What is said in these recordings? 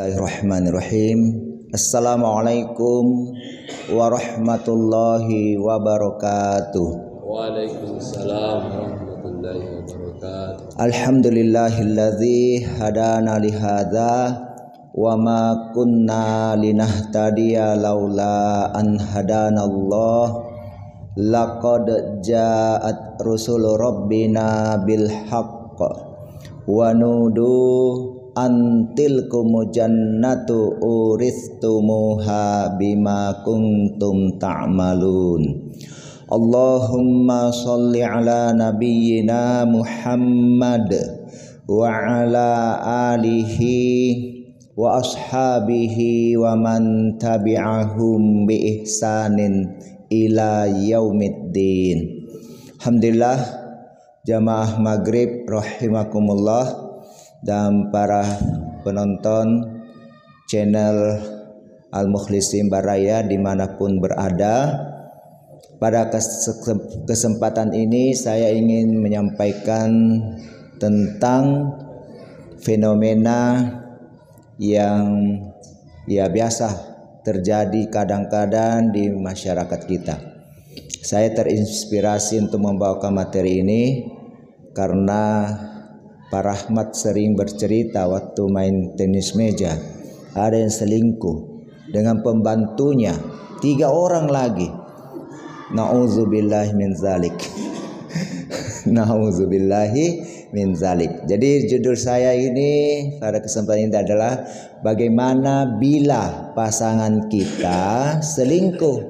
Bismillahirrahmanirrahim. Assalamualaikum warahmatullahi wabarakatuh. Waalaikumsalam warahmatullahi wabarakatuh. Alhamdulillahilladzi hadana lihadza wa ma kunna linahtadiya laula an hadanallah. Laqad ja'at rusul rabbina bil haqq wa nudu antilkum jannatu uristumuha bima kuntum ta'malun. Allahumma sholli ala nabiyyina Muhammad wa ala alihi wa ashabihi wa man tabi'ahum bi ihsanin ila yaumiddin. Alhamdulillah, jamaah maghrib rahimakumullah dan para penonton channel Al-Mukhlisin Baraya dimanapun berada. Pada kesempatan ini saya ingin menyampaikan tentang fenomena yang biasa terjadi kadang-kadang di masyarakat kita. Saya terinspirasi untuk membawakan materi ini karena Pak Rahmat sering bercerita waktu main tenis meja, ada yang selingkuh dengan pembantunya, 3 orang lagi. Nauzubillahi min zalik. Nauzubillahi min zalik. Jadi judul saya ini pada kesempatan ini adalah bagaimana bila pasangan kita selingkuh,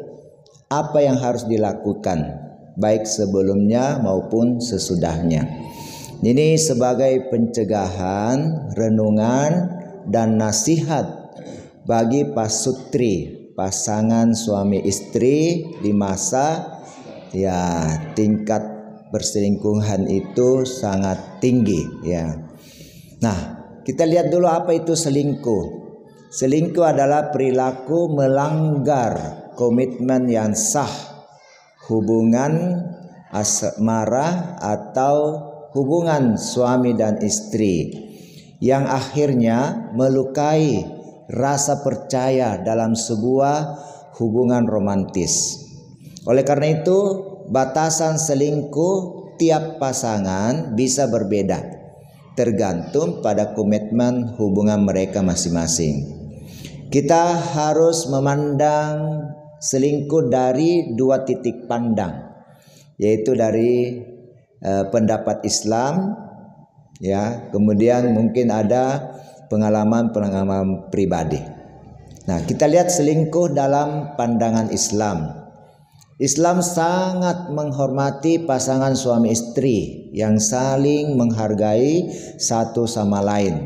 apa yang harus dilakukan baik sebelumnya maupun sesudahnya. Ini sebagai pencegahan, renungan, dan nasihat bagi pasutri, pasangan suami istri di masa tingkat perselingkuhan itu sangat tinggi ya. Nah, kita lihat dulu apa itu selingkuh. Selingkuh adalah perilaku melanggar komitmen yang sah, hubungan asmara atau hubungan suami dan istri yang akhirnya melukai rasa percaya dalam sebuah hubungan romantis. Oleh karena itu, batasan selingkuh tiap pasangan bisa berbeda tergantung pada komitmen hubungan mereka masing-masing. Kita harus memandang selingkuh dari 2 titik pandang, yaitu dari pendapat Islam ya, kemudian mungkin ada pengalaman pribadi. Nah, kita lihat selingkuh dalam pandangan Islam. Islam sangat menghormati pasangan suami istri yang saling menghargai satu sama lain.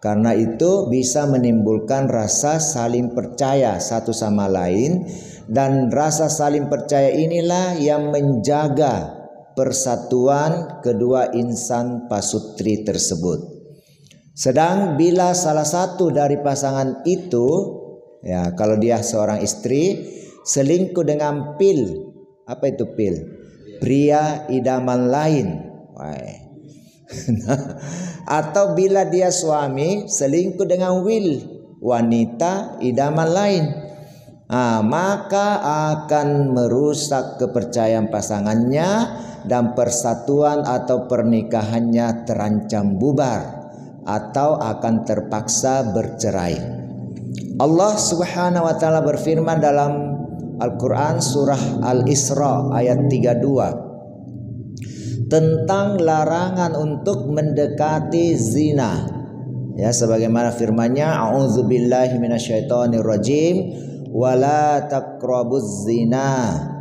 Karena itu bisa menimbulkan rasa saling percaya satu sama lain, dan rasa saling percaya inilah yang menjaga persatuan kedua insan pasutri tersebut. Sedang bila salah satu dari pasangan itu ya, kalau dia seorang istri selingkuh dengan apa itu pil? Pria idaman lain. Atau bila dia suami selingkuh dengan wanita idaman lain, maka akan merusak kepercayaan pasangannya dan persatuan atau pernikahannya terancam bubar atau akan terpaksa bercerai. Allah Subhanahu wa taala berfirman dalam Al-Qur'an surah Al-Isra ayat 32 tentang larangan untuk mendekati zina. Ya, sebagaimana firman-Nya, a'udzubillahi minasyaitonirrajim, wala taqrabuz zina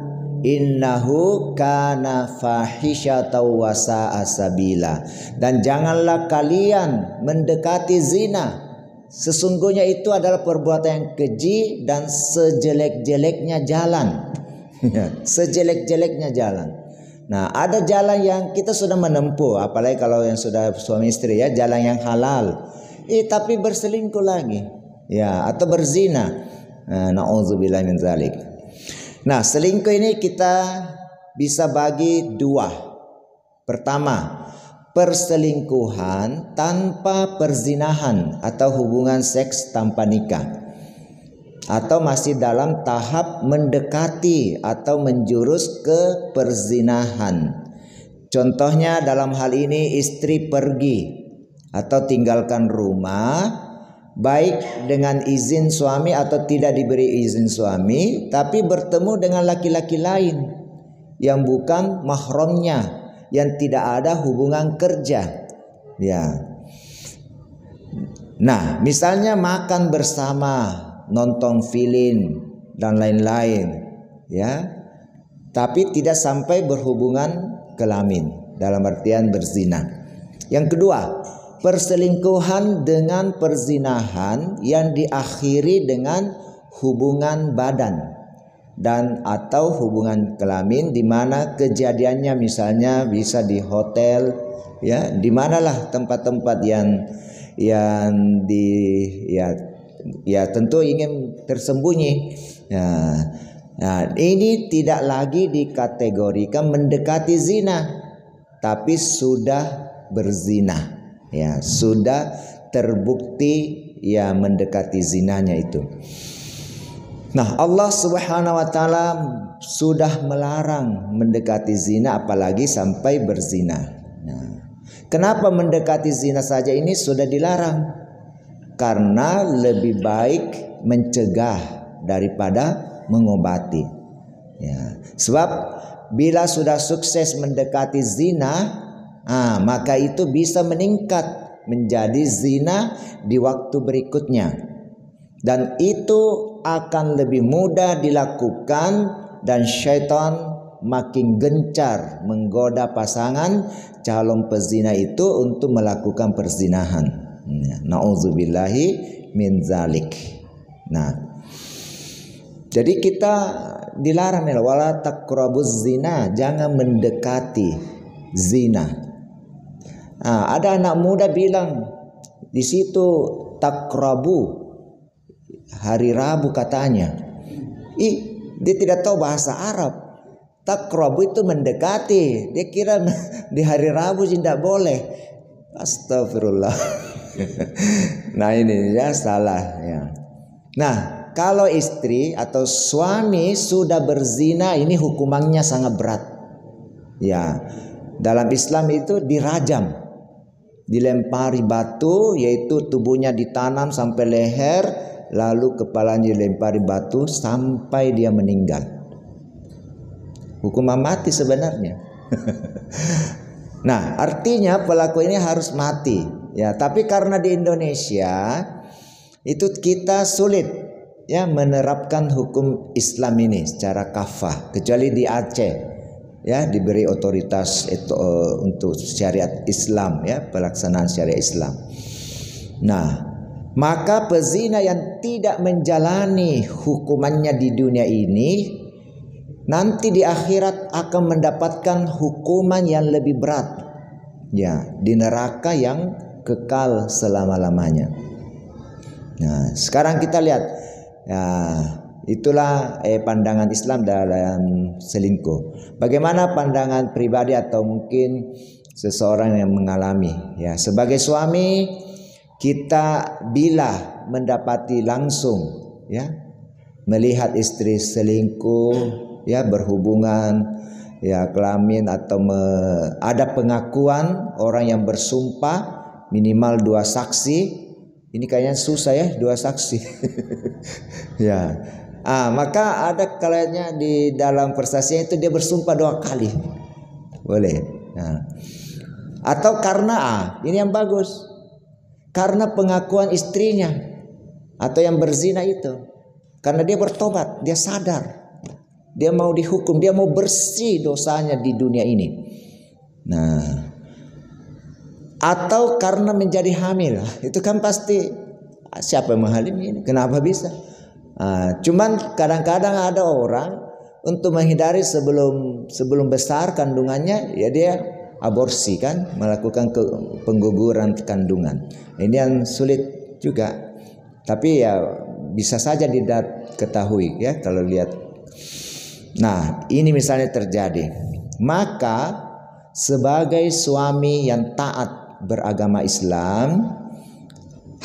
innahu kana fahisyatan wa sa'a sabila. Dan janganlah kalian mendekati zina, sesungguhnya itu adalah perbuatan yang keji dan sejelek-jeleknya jalan. Sejelek-jeleknya jalan. Nah, ada jalan yang kita sudah menempuh, apalagi kalau yang sudah suami istri ya, jalan yang halal. Tapi berselingkuh lagi ya, atau berzina. Nauzubillahi min zalik. Nah, selingkuh ini kita bisa bagi 2. Pertama, perselingkuhan tanpa perzinahan atau hubungan seks tanpa nikah, atau masih dalam tahap mendekati atau menjurus ke perzinahan. Contohnya dalam hal ini istri pergi atau tinggalkan rumah, baik dengan izin suami atau tidak diberi izin suami, tapi bertemu dengan laki-laki lain yang bukan mahramnya, yang tidak ada hubungan kerja. Ya. Nah, misalnya makan bersama, nonton film dan lain-lain, ya. Tapi tidak sampai berhubungan kelamin dalam artian berzina. Yang kedua, perselingkuhan dengan perzinahan yang diakhiri dengan hubungan badan dan atau hubungan kelamin, di mana kejadiannya misalnya bisa di hotel, ya, di manalah tempat-tempat yang di tentu ingin tersembunyi. Nah, ini tidak lagi dikategorikan mendekati zina, tapi sudah berzina, ya, sudah terbukti ya mendekati zinanya itu. Nah, Allah Subhanahu wa taala sudah melarang mendekati zina, apalagi sampai berzina. Nah, kenapa mendekati zina saja ini sudah dilarang? Karena lebih baik mencegah daripada mengobati. Ya, sebab bila sudah sukses mendekati zina, maka itu bisa meningkat menjadi zina di waktu berikutnya, dan itu akan lebih mudah dilakukan, dan syaitan makin gencar menggoda pasangan calon pezina itu untuk melakukan perzinahan. Nauzubillahi min zalik. Nah, jadi kita dilarang, wala taqrabuz zina, jangan mendekati zina. Ada anak muda bilang di situ taqrabu, hari Rabu katanya. Dia tidak tahu bahasa Arab. Taqrabu itu mendekati. Dia kira di hari Rabu tidak boleh. Astagfirullah. Nah, ini ya salah ya. Nah, kalau istri atau suami sudah berzina, ini hukumannya sangat berat. Ya, dalam Islam itu dirajam, dilempari batu, yaitu tubuhnya ditanam sampai leher, lalu kepalanya dilempari batu sampai dia meninggal. Hukuman mati sebenarnya. Nah, artinya pelaku ini harus mati. Ya, tapi karena di Indonesia itu kita sulit ya menerapkan hukum Islam ini secara kafah, kecuali di Aceh ya diberi otoritas itu untuk syariat Islam, ya, pelaksanaan syariat Islam. Nah, maka pezina yang tidak menjalani hukumannya di dunia ini, nanti di akhirat akan mendapatkan hukuman yang lebih berat, ya, di neraka yang kekal selama-lamanya. Nah, sekarang kita lihat, ya, itulah pandangan Islam dalam selingkuh. Bagaimana pandangan pribadi atau mungkin seseorang yang mengalami, ya, sebagai suami kita bila mendapati langsung, ya, melihat istri selingkuh, ya, berhubungan, ya, kelamin atau ada pengakuan orang yang bersumpah minimal 2 saksi. Ini kayaknya susah ya, 2 saksi. Ya. Maka ada kalanya di dalam persaksian itu dia bersumpah 2 kali. Boleh. Nah. Atau karena ini yang bagus. Karena pengakuan istrinya atau yang berzina itu. Karena dia bertobat, dia sadar. Dia mau dihukum, dia mau bersih dosanya di dunia ini. Nah, atau karena menjadi hamil, itu kan pasti siapa yang menghalimi ini? Kenapa bisa? Cuman kadang-kadang ada orang untuk menghindari sebelum besar kandungannya, ya dia aborsi, kan, melakukan pengguguran kandungan. Ini yang sulit juga, tapi ya bisa saja diketahui, ya, kalau lihat. Nah, ini misalnya terjadi, maka sebagai suami yang taat beragama Islam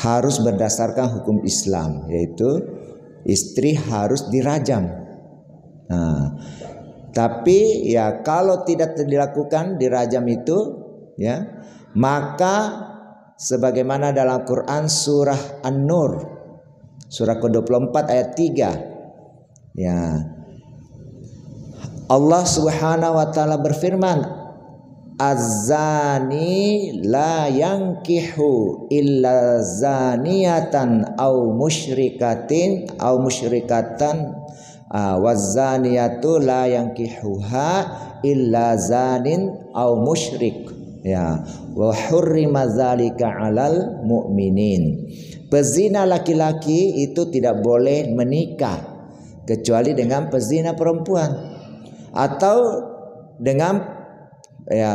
harus berdasarkan hukum Islam, yaitu istri harus dirajam. Nah, tapi ya kalau tidak dilakukan dirajam itu, ya, maka sebagaimana dalam Quran surah An-Nur surah ke-24 ayat 3, ya, Allah Subhanahu wa taala berfirman, Az-zani la yankihu illa zaniyatan au musyrikatin au musyrikatan waz-zaniyatu la yankihuha illa zanin au musyrik, ya, wa hurrima dzalika 'alal mu'minin. Pezina laki-laki itu tidak boleh menikah kecuali dengan pezina perempuan atau dengan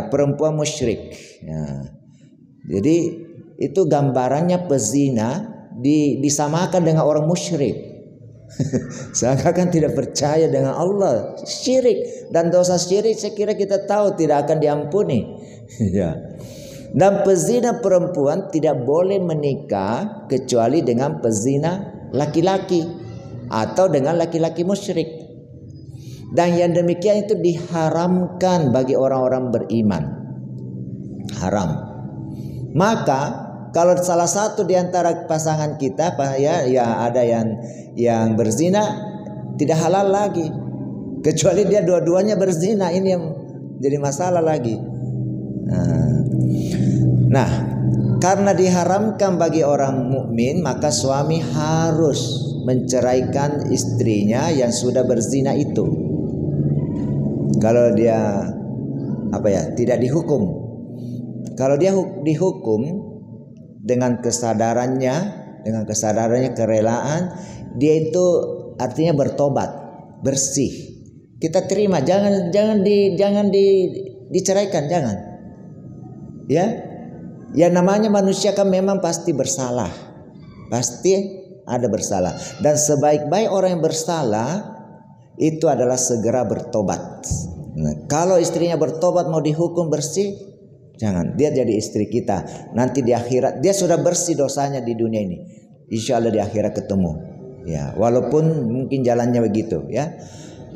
perempuan musyrik. Ya. Jadi itu gambarannya pezina disamakan dengan orang musyrik. Seakan tidak percaya dengan Allah, syirik, dan dosa syirik saya kira kita tahu tidak akan diampuni. Ya. Dan pezina perempuan tidak boleh menikah kecuali dengan pezina laki-laki atau dengan laki-laki musyrik. Dan yang demikian itu diharamkan bagi orang-orang beriman. Haram. Maka kalau salah satu di antara pasangan kita ya ada yang berzina, tidak halal lagi. Kecuali dia dua-duanya berzina, ini yang jadi masalah lagi. Nah, karena diharamkan bagi orang mukmin, maka suami harus menceraikan istrinya yang sudah berzina itu. Kalau dia tidak dihukum. Kalau dia dihukum dengan kesadarannya, kerelaan, dia itu artinya bertobat, bersih. Kita terima, jangan diceraikan, jangan. Ya. Yang namanya manusia kan memang pasti bersalah. Pasti ada bersalah. Dan sebaik-baik orang yang bersalah itu adalah segera bertobat. Nah, kalau istrinya bertobat mau dihukum bersih, jangan. Dia jadi istri kita. Nanti di akhirat dia sudah bersih dosanya di dunia ini. Insya Allah di akhirat ketemu. Ya, walaupun mungkin jalannya begitu, ya.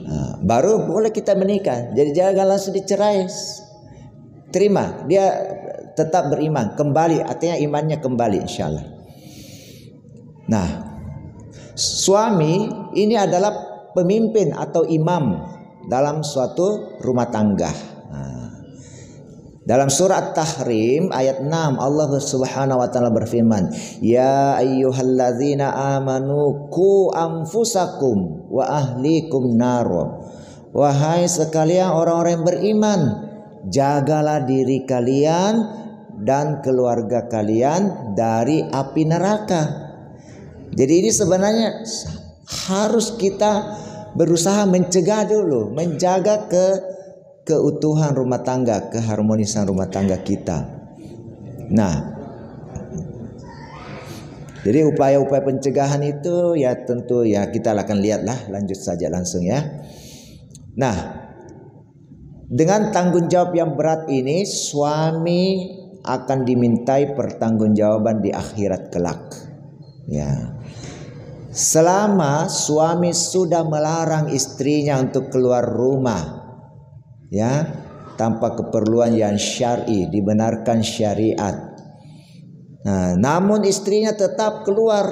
Nah, baru boleh kita menikah. Jadi jangan langsung dicerai. Terima, dia tetap beriman, kembali, artinya imannya kembali insya Allah. Nah, suami ini adalah pemimpin atau imam dalam suatu rumah tangga. Dalam surat Tahrim ayat 6 Allah Subhanahu wa taala berfirman, "Ya ayyuhalladzina amanu qu anfusakum wa ahlikum naro." Wahai sekalian orang-orang yang beriman, jagalah diri kalian dan keluarga kalian dari api neraka. Jadi ini sebenarnya harus kita berusaha mencegah dulu, menjaga keutuhan rumah tangga, keharmonisan rumah tangga kita. Nah, jadi upaya-upaya pencegahan itu ya tentu ya kita akan lihatlah, lanjut saja langsung ya. Nah, dengan tanggung jawab yang berat ini, suami akan dimintai pertanggungjawaban di akhirat kelak. Ya. Selama suami sudah melarang istrinya untuk keluar rumah, ya, tanpa keperluan yang syar'i, dibenarkan syariat. Nah, namun istrinya tetap keluar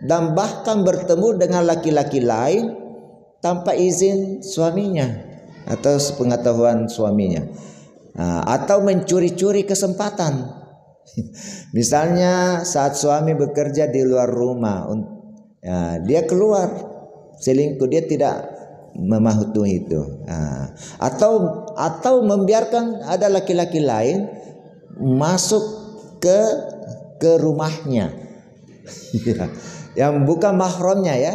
dan bahkan bertemu dengan laki-laki lain tanpa izin suaminya atau sepengetahuan suaminya, atau mencuri-curi kesempatan. Misalnya saat suami bekerja di luar rumah, dia keluar selingkuh, dia tidak mematuhi itu, atau membiarkan ada laki-laki lain masuk ke rumahnya, yang bukan mahramnya ya,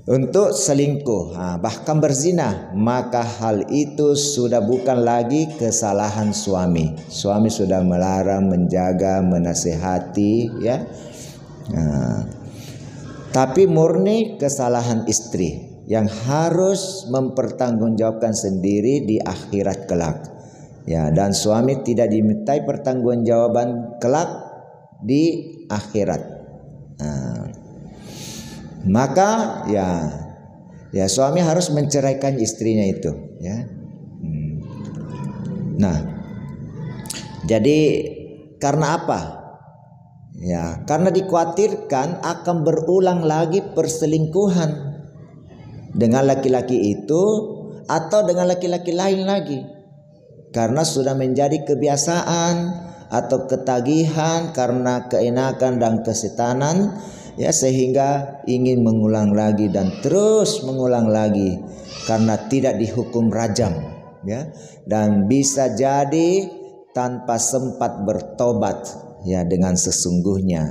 untuk selingkuh, bahkan berzina, maka hal itu sudah bukan lagi kesalahan suami. Suami sudah melarang, menjaga, menasihati, ya. Tapi murni kesalahan istri. yang harus mempertanggungjawabkan sendiri di akhirat kelak. Ya, dan suami tidak dimintai pertanggungjawaban kelak di akhirat. Nah, maka ya suami harus menceraikan istrinya itu, ya. Nah, jadi karena apa? Ya, karena dikhawatirkan akan berulang lagi perselingkuhan dengan laki-laki itu atau dengan laki-laki lain lagi. Karena sudah menjadi kebiasaan atau ketagihan karena keenakan dan kesetanan, ya, sehingga ingin mengulang lagi dan terus mengulang lagi karena tidak dihukum rajam, ya, dan bisa jadi tanpa sempat bertobat, ya, dengan sesungguhnya,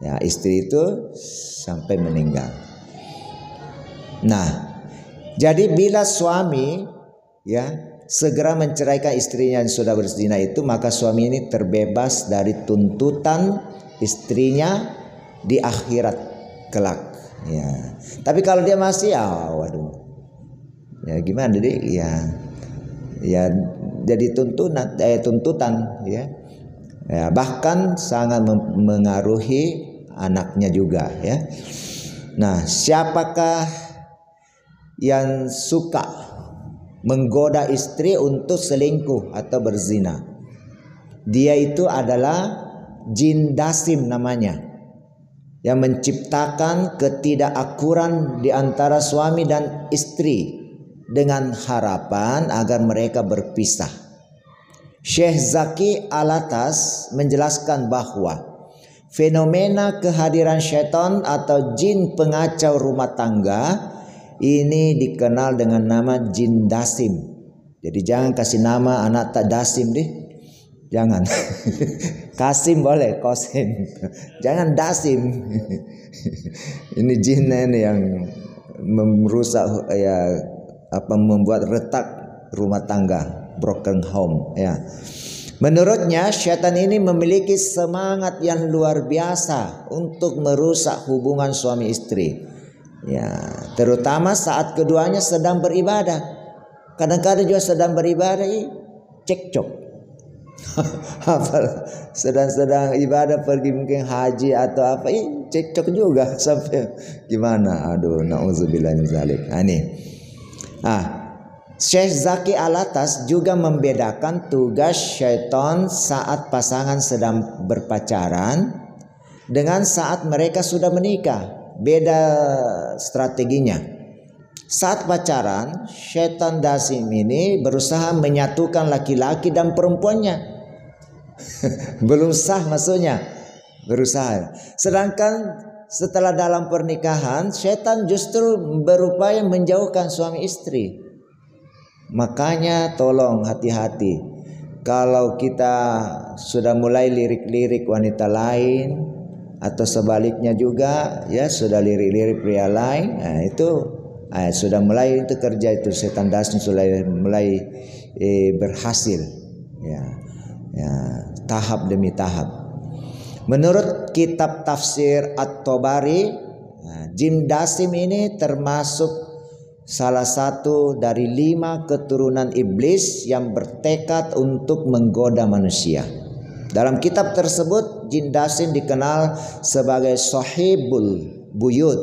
ya, istri itu sampai meninggal. Nah, jadi bila suami, ya, segera menceraikan istrinya yang sudah berzina itu, maka suami ini terbebas dari tuntutan istrinya di akhirat kelak, ya. Tapi kalau dia masih, waduh, ya gimana deh, ya jadi tuntutan, ya. Ya, bahkan sangat mengaruhi anaknya juga, ya. Nah, siapakah yang suka menggoda istri untuk selingkuh atau berzina? Dia itu adalah jin dasim namanya, yang menciptakan ketidakakuran di antara suami dan istri dengan harapan agar mereka berpisah. Syekh Zaki Alatas menjelaskan bahwa fenomena kehadiran syaitan atau jin pengacau rumah tangga ini dikenal dengan nama jin dasim. Jadi jangan kasih nama anak tak dasim deh, jangan. Kasim boleh, Kosim, jangan dasim. Ini jin ini yang merusak, ya, membuat retak rumah tangga, broken home, ya. Menurutnya syaitan ini memiliki semangat yang luar biasa untuk merusak hubungan suami istri, ya, terutama saat keduanya sedang beribadah. Kadang-kadang juga sedang beribadah cekcok. sedang ibadah, pergi mungkin haji atau apa, cekcok juga sampai gimana. Aduh, nauzubillah min zalik. Syekh Zaki Alatas juga membedakan tugas syaitan saat pasangan sedang berpacaran dengan saat mereka sudah menikah. Beda strateginya. Saat pacaran, syaitan dasim ini berusaha menyatukan laki-laki dan perempuannya. Belum sah maksudnya, berusaha. Sedangkan setelah dalam pernikahan, syaitan justru berupaya menjauhkan suami istri. Makanya tolong hati-hati kalau kita sudah mulai lirik-lirik wanita lain, atau sebaliknya juga, ya, sudah lirik-lirik pria lain. Nah, itu sudah mulai itu kerja itu setan dasim sudah mulai berhasil, ya, tahap demi tahap. Menurut kitab tafsir At-Tabari, jin dasim ini termasuk salah satu dari 5 keturunan iblis yang bertekad untuk menggoda manusia. Dalam kitab tersebut, jin dasim dikenal sebagai sahibul buyut,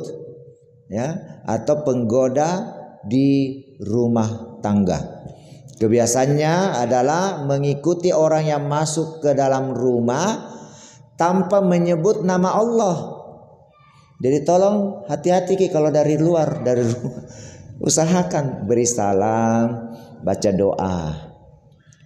ya, atau penggoda di rumah tangga. Kebiasaannya adalah mengikuti orang yang masuk ke dalam rumah tanpa menyebut nama Allah. Jadi tolong hati-hati kalau dari luar, dari rumah. Usahakan beri salam, baca doa.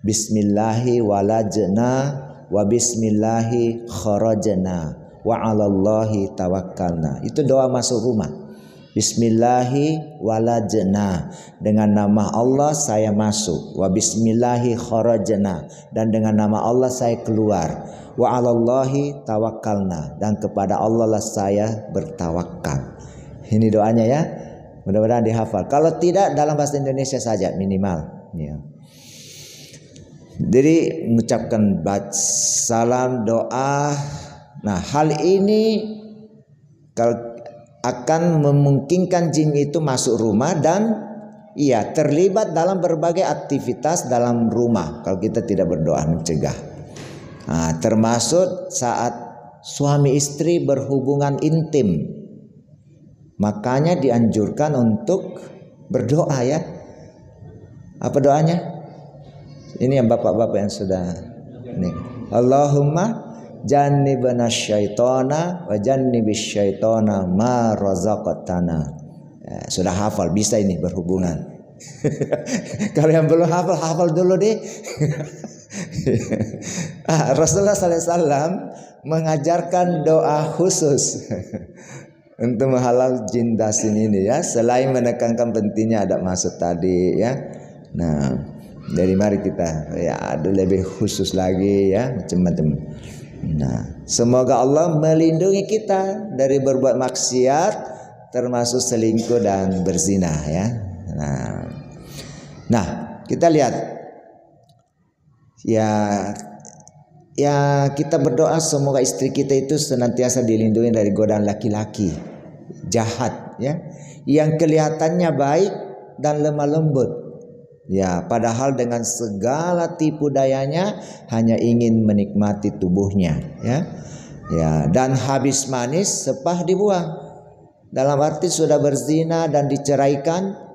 Bismillahi walajna wa bismillahi kharajna wa 'alallahi tawakkalna. Itu doa masuk rumah. Bismillahi walajna, dengan nama Allah saya masuk. Wa bismillahi kharajna, dan dengan nama Allah saya keluar. Wa 'alallahi tawakkalna, dan kepada Allah lah saya bertawakal. Ini doanya, ya. Mudah-mudahan dihafal. Kalau tidak, dalam bahasa Indonesia saja minimal, ya. Jadi mengucapkan salam, doa. Nah, hal ini kalau akan memungkinkan jin itu masuk rumah dan terlibat dalam berbagai aktivitas dalam rumah kalau kita tidak berdoa mencegah. Termasuk saat suami istri berhubungan intim, makanya dianjurkan untuk berdoa ya. Apa doanya? Ini yang bapak-bapak yang sudah ini. Allahumma jannibna syaitana wa jannibis syaitana ma razaqtana. Sudah hafal, bisa ini berhubungan. Kalau yang belum hafal dulu deh. Rasulullah SAW mengajarkan doa khusus untuk menghalau jin dasin ini ya. Selain menekankan pentingnya adab masuk tadi ya. Nah, dari mari kita ada lebih khusus lagi ya, macam-macam. Nah, semoga Allah melindungi kita dari berbuat maksiat, termasuk selingkuh dan berzina ya. Nah, kita lihat ya kita berdoa semoga istri kita itu senantiasa dilindungi dari godaan laki-laki jahat ya, yang kelihatannya baik dan lemah lembut. Ya, padahal dengan segala tipu dayanya hanya ingin menikmati tubuhnya ya. Ya, dan habis manis sepah dibuang. Dalam arti sudah berzina dan diceraikan.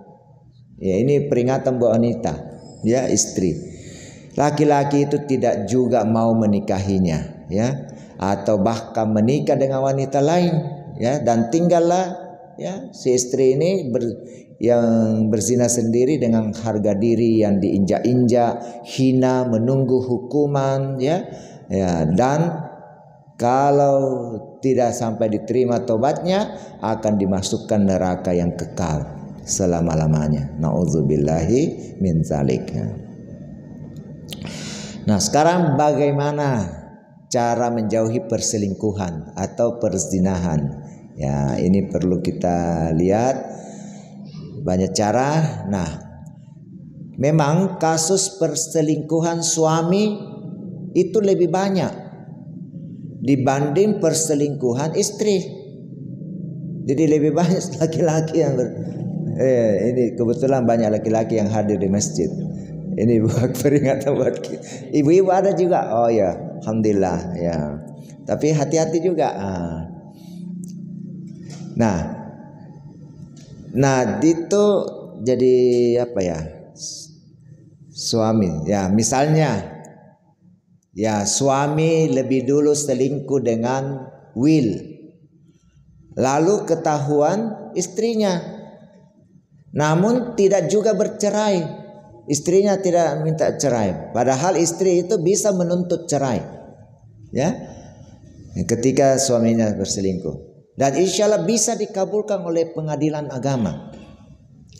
Ya, ini peringatan buat wanita ya, istri. Laki-laki itu tidak juga mau menikahinya ya, atau bahkan menikah dengan wanita lain ya, dan tinggallah ya si istri ini yang berzina sendiri dengan harga diri yang diinjak-injak, hina, menunggu hukuman ya, dan kalau tidak sampai diterima tobatnya akan dimasukkan neraka yang kekal selama-lamanya. Nauzubillahi min zalik. Nah, sekarang bagaimana cara menjauhi perselingkuhan atau perzinahan? Ya, ini perlu kita lihat banyak cara. Nah, memang kasus perselingkuhan suami itu lebih banyak dibanding perselingkuhan istri. Jadi lebih banyak laki-laki yang ini kebetulan banyak laki-laki yang hadir di masjid. Ini buat peringatan buat kita. Ibu-ibu ada juga. Oh ya, alhamdulillah ya. Tapi hati-hati juga. Nah, itu jadi apa ya? Suami. Ya, misalnya ya suami lebih dulu selingkuh dengan Will. Lalu ketahuan istrinya. Namun tidak juga bercerai. Istrinya tidak minta cerai, padahal istri itu bisa menuntut cerai ya ketika suaminya berselingkuh, dan insya Allah bisa dikabulkan oleh pengadilan agama.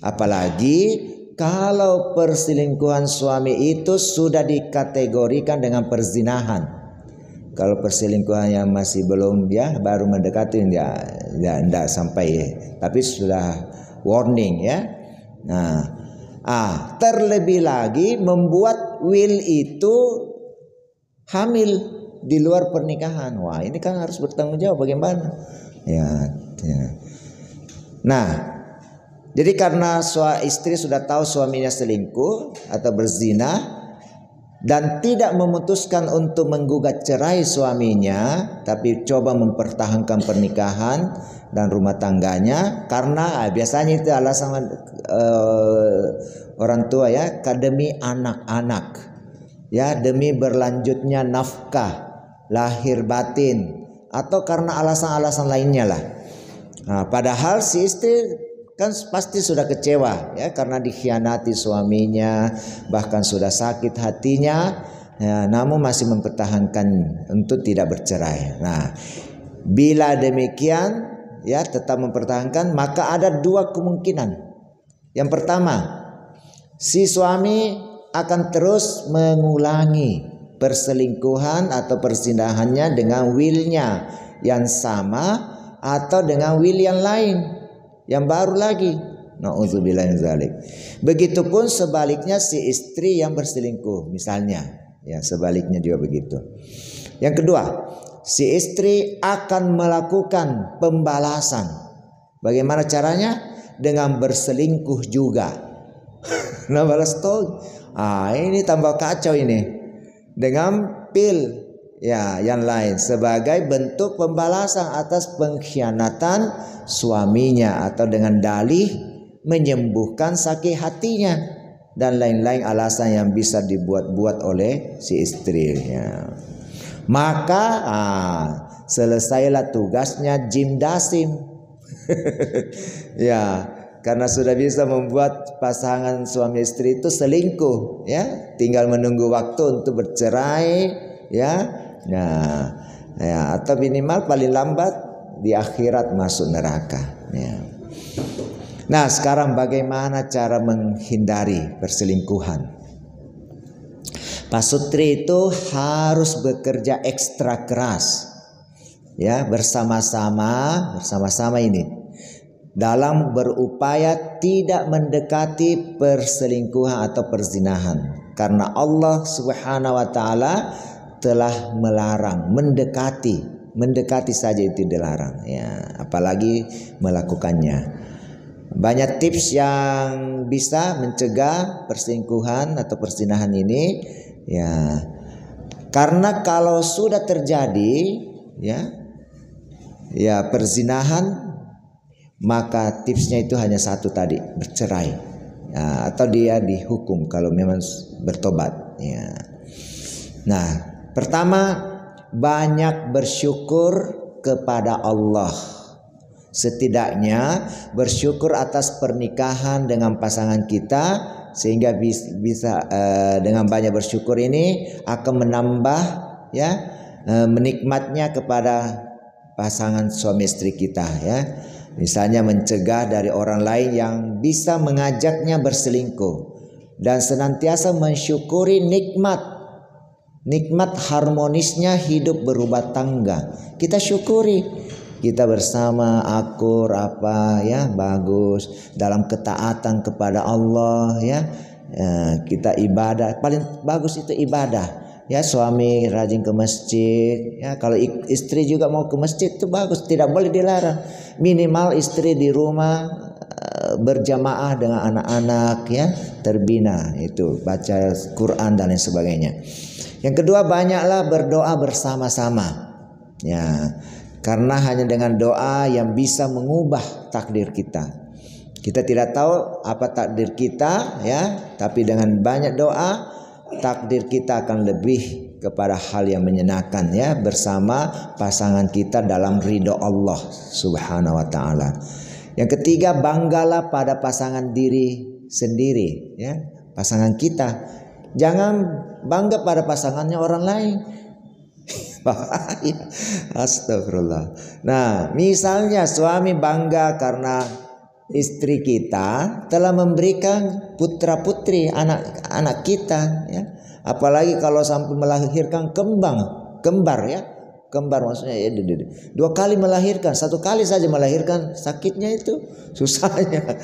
Apalagi kalau perselingkuhan suami itu sudah dikategorikan dengan perzinahan. Kalau perselingkuhan yang masih belum ya, baru mendekati ya tidak sampai ya, tapi sudah warning ya. Nah, terlebih lagi membuat Will itu hamil di luar pernikahan. Wah, ini kan harus bertanggung jawab bagaimana? Ya. Nah, jadi karena istri sudah tahu suaminya selingkuh atau berzina dan tidak memutuskan untuk menggugat cerai suaminya, tapi coba mempertahankan pernikahan dan rumah tangganya, karena biasanya itu alasan orang tua ya, demi anak-anak ya, demi berlanjutnya nafkah lahir batin, atau karena alasan-alasan lainnya lah. Nah, padahal si istri kan pasti sudah kecewa ya, karena dikhianati suaminya, bahkan sudah sakit hatinya ya, namun masih mempertahankan untuk tidak bercerai. Nah, bila demikian ya, tetap mempertahankan, maka ada dua kemungkinan. Yang pertama, si suami akan terus mengulangi perselingkuhan atau perzinahannya dengan willnya yang sama atau dengan will yang lain yang baru lagi. Nauzubillah min zalik. Begitupun sebaliknya si istri yang berselingkuh misalnya, ya sebaliknya juga begitu. Yang kedua, si istri akan melakukan pembalasan Bagaimana caranya? Dengan berselingkuh juga. Nah, balas toh. Ini tambah kacau ini. Dengan pil ya yang lain sebagai bentuk pembalasan atas pengkhianatan suaminya, atau dengan dalih menyembuhkan sakit hatinya, dan lain-lain alasan yang bisa dibuat-buat oleh si istri ya. Maka selesailah tugasnya Jim Dasim. Ya, karena sudah bisa membuat pasangan suami istri itu selingkuh ya, tinggal menunggu waktu untuk bercerai ya. Nah, ya, atau minimal paling lambat di akhirat masuk neraka ya. Nah, sekarang bagaimana cara menghindari perselingkuhan? Pak Sutri itu harus bekerja ekstra keras ya, bersama-sama ini dalam berupaya tidak mendekati perselingkuhan atau perzinahan, karena Allah Subhanahu wa taala telah melarang. Mendekati saja itu dilarang ya, apalagi melakukannya. Banyak tips yang bisa mencegah perselingkuhan atau perzinahan ini ya. Karena kalau sudah terjadi ya perzinahan, maka tipsnya itu hanya satu tadi, bercerai ya, atau dia dihukum kalau memang bertobat ya. Nah, pertama, banyak bersyukur kepada Allah. Setidaknya bersyukur atas pernikahan dengan pasangan kita, sehingga bisa dengan banyak bersyukur ini akan menambah ya menikmatnya kepada pasangan suami istri kita ya. Misalnya mencegah dari orang lain yang bisa mengajaknya berselingkuh, dan senantiasa mensyukuri nikmat harmonisnya hidup berumah tangga. Kita syukuri, kita bersama akur bagus dalam ketaatan kepada Allah ya. Kita ibadah, paling bagus itu ibadah ya. Suami rajin ke masjid ya, kalau istri juga mau ke masjid itu bagus, tidak boleh dilarang. Minimal istri di rumah berjamaah dengan anak-anak ya, terbina itu baca Quran dan lain sebagainya. Yang kedua, banyaklah berdoa bersama-sama ya, karena hanya dengan doa yang bisa mengubah takdir kita. Kita tidak tahu apa takdir kita ya, tapi dengan banyak doa takdir kita akan lebih kepada hal yang menyenangkan ya, bersama pasangan kita dalam ridho Allah Subhanahu wa taala. Yang ketiga, banggalah pada pasangan diri sendiri ya, pasangan kita. Jangan bangga pada pasangannya orang lain. Astagfirullah. Nah, misalnya suami bangga karena istri kita telah memberikan putra putri anak kita ya. Apalagi kalau sampai melahirkan kembar ya. Kembar maksudnya ya, 2 kali melahirkan, 1 kali saja melahirkan sakitnya itu susahnya.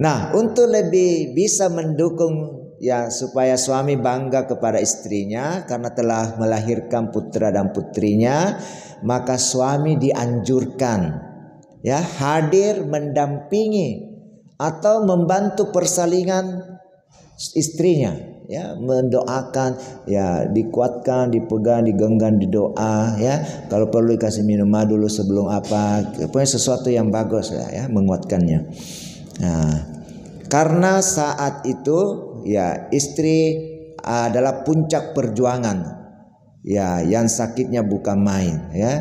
Nah, untuk lebih bisa mendukung ya, supaya suami bangga kepada istrinya karena telah melahirkan putra dan putrinya, maka suami dianjurkan ya hadir mendampingi atau membantu persalinan istrinya ya, mendoakan ya, dikuatkan, dipegang, digenggam, didoa ya. Kalau perlu dikasih minum dulu sebelum pokoknya sesuatu yang bagus ya, menguatkannya. Nah, karena saat itu ya istri adalah puncak perjuangan ya, yang sakitnya bukan main ya,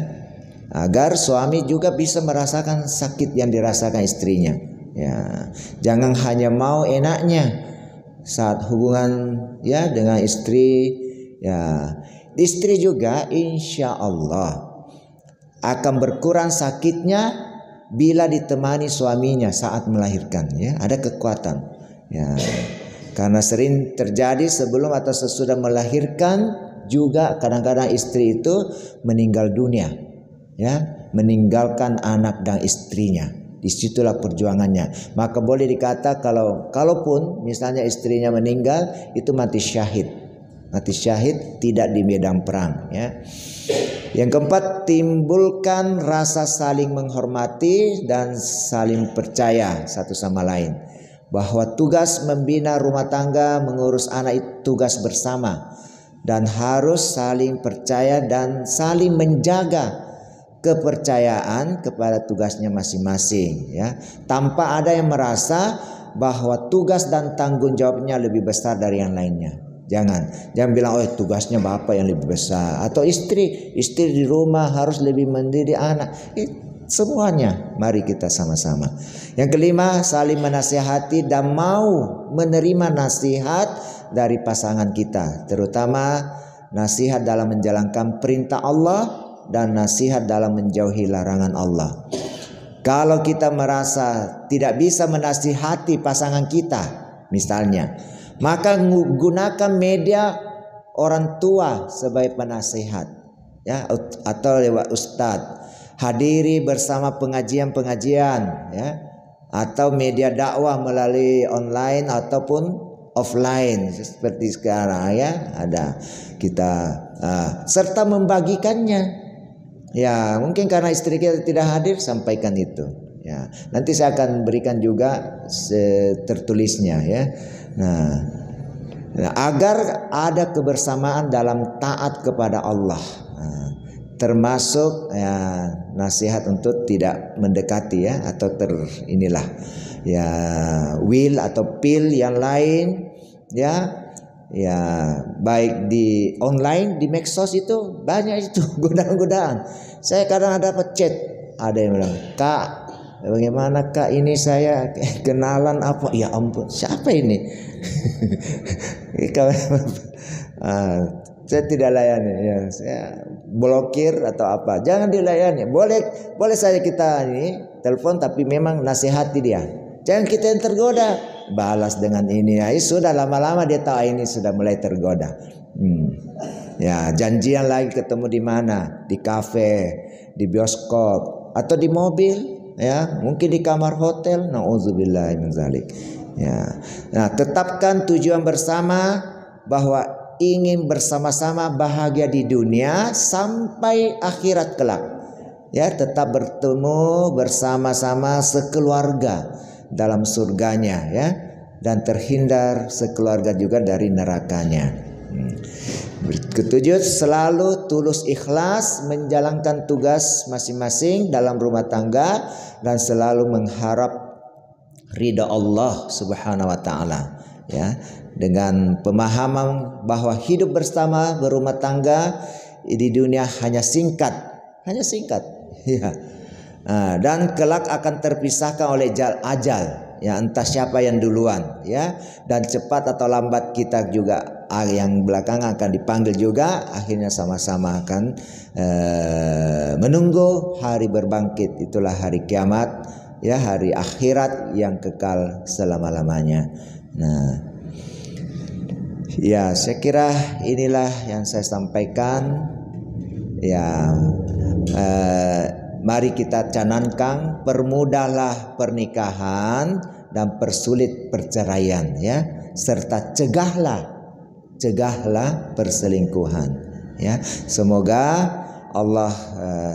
agar suami juga bisa merasakan sakit yang dirasakan istrinya ya. Jangan hanya mau enaknya saat hubungan ya dengan istri ya. Istri juga insya Allah akan berkurang sakitnya bila ditemani suaminya saat melahirkan ya, ada kekuatan ya. Karena sering terjadi sebelum atau sesudah melahirkan juga kadang-kadang istri itu meninggal dunia ya, meninggalkan anak dan istrinya. Disitulah perjuangannya. Maka boleh dikata kalaupun misalnya istrinya meninggal, itu mati syahid. Mati syahid tidak di medan perang ya. Yang keempat, timbulkan rasa saling menghormati dan saling percaya satu sama lain. Bahwa tugas membina rumah tangga, mengurus anak itu tugas bersama. Dan harus saling percaya dan saling menjaga kepercayaan kepada tugasnya masing-masing, ya. Tanpa ada yang merasa bahwa tugas dan tanggung jawabnya lebih besar dari yang lainnya. Jangan bilang oh tugasnya bapak yang lebih besar atau istri di rumah harus lebih mendidik anak. Semuanya mari kita sama-sama. Yang kelima, saling menasihati dan mau menerima nasihat dari pasangan kita, terutama nasihat dalam menjalankan perintah Allah dan nasihat dalam menjauhi larangan Allah. Kalau kita merasa tidak bisa menasihati pasangan kita misalnya, maka gunakan media orang tua sebagai penasihat, ya, atau lewat ustadz. Hadiri bersama pengajian-pengajian, ya, atau media dakwah melalui online ataupun offline seperti sekarang, ya, ada kita serta membagikannya. Ya, mungkin karena istri kita tidak hadir, sampaikan itu. Ya, nanti saya akan berikan juga tertulisnya, ya. Nah, agar ada kebersamaan dalam taat kepada Allah, termasuk ya, nasihat untuk tidak mendekati, ya, atau inilah ya will atau pil yang lain, ya, baik di online, di medsos itu banyak itu godaan-godaan. Saya kadang dapat chat, ada yang bilang, "Kak, bagaimana Kak, ini saya kenalan apa?" Ya ampun, siapa ini? Saya tidak layani, ya, saya blokir atau apa. Jangan dilayani. Boleh saja kita ini telepon, tapi memang nasihati dia. Jangan kita yang tergoda, balas dengan ini. Ya, sudah lama-lama dia tahu ini sudah mulai tergoda. Ya, janjian lagi ketemu di mana? Di kafe, di bioskop, atau di mobil, ya, mungkin di kamar hotel. Nauzubillahi min zalik. Ya. Nah, tetapkan tujuan bersama bahwa ingin bersama-sama bahagia di dunia sampai akhirat kelak. Ya, tetap bertemu bersama-sama sekeluarga dalam surganya, ya, dan terhindar sekeluarga juga dari nerakanya. Ketujuh, selalu tulus ikhlas menjalankan tugas masing-masing dalam rumah tangga dan selalu mengharap ridha Allah Subhanahu wa taala, ya, dengan pemahaman bahwa hidup bersama berumah tangga di dunia hanya singkat, ya. Dan kelak akan terpisahkan oleh ajal, ya, entah siapa yang duluan, ya, dan cepat atau lambat kita juga yang belakangan akan dipanggil juga, akhirnya sama-sama akan menunggu hari berbangkit, itulah hari kiamat, ya, hari akhirat yang kekal selama-lamanya. Nah, ya, saya kira inilah yang saya sampaikan. Ya, mari kita canangkan, permudahlah pernikahan dan persulit perceraian, ya, serta cegahlah perselingkuhan, ya. Semoga Allah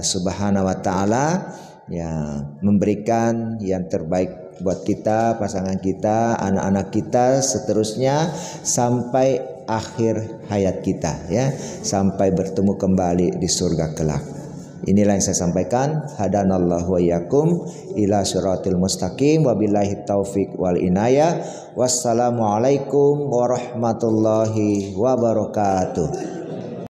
Subhanahu wa taala, ya, memberikan yang terbaik buat kita, pasangan kita, anak-anak kita, seterusnya sampai akhir hayat kita, ya, sampai bertemu kembali di surga kelak. Inilah yang saya sampaikan. Hadanallahu wa iyyakum ila siratil mustaqim, wabillahi taufik wal inayah. Wassalamualaikum warahmatullahi wabarakatuh.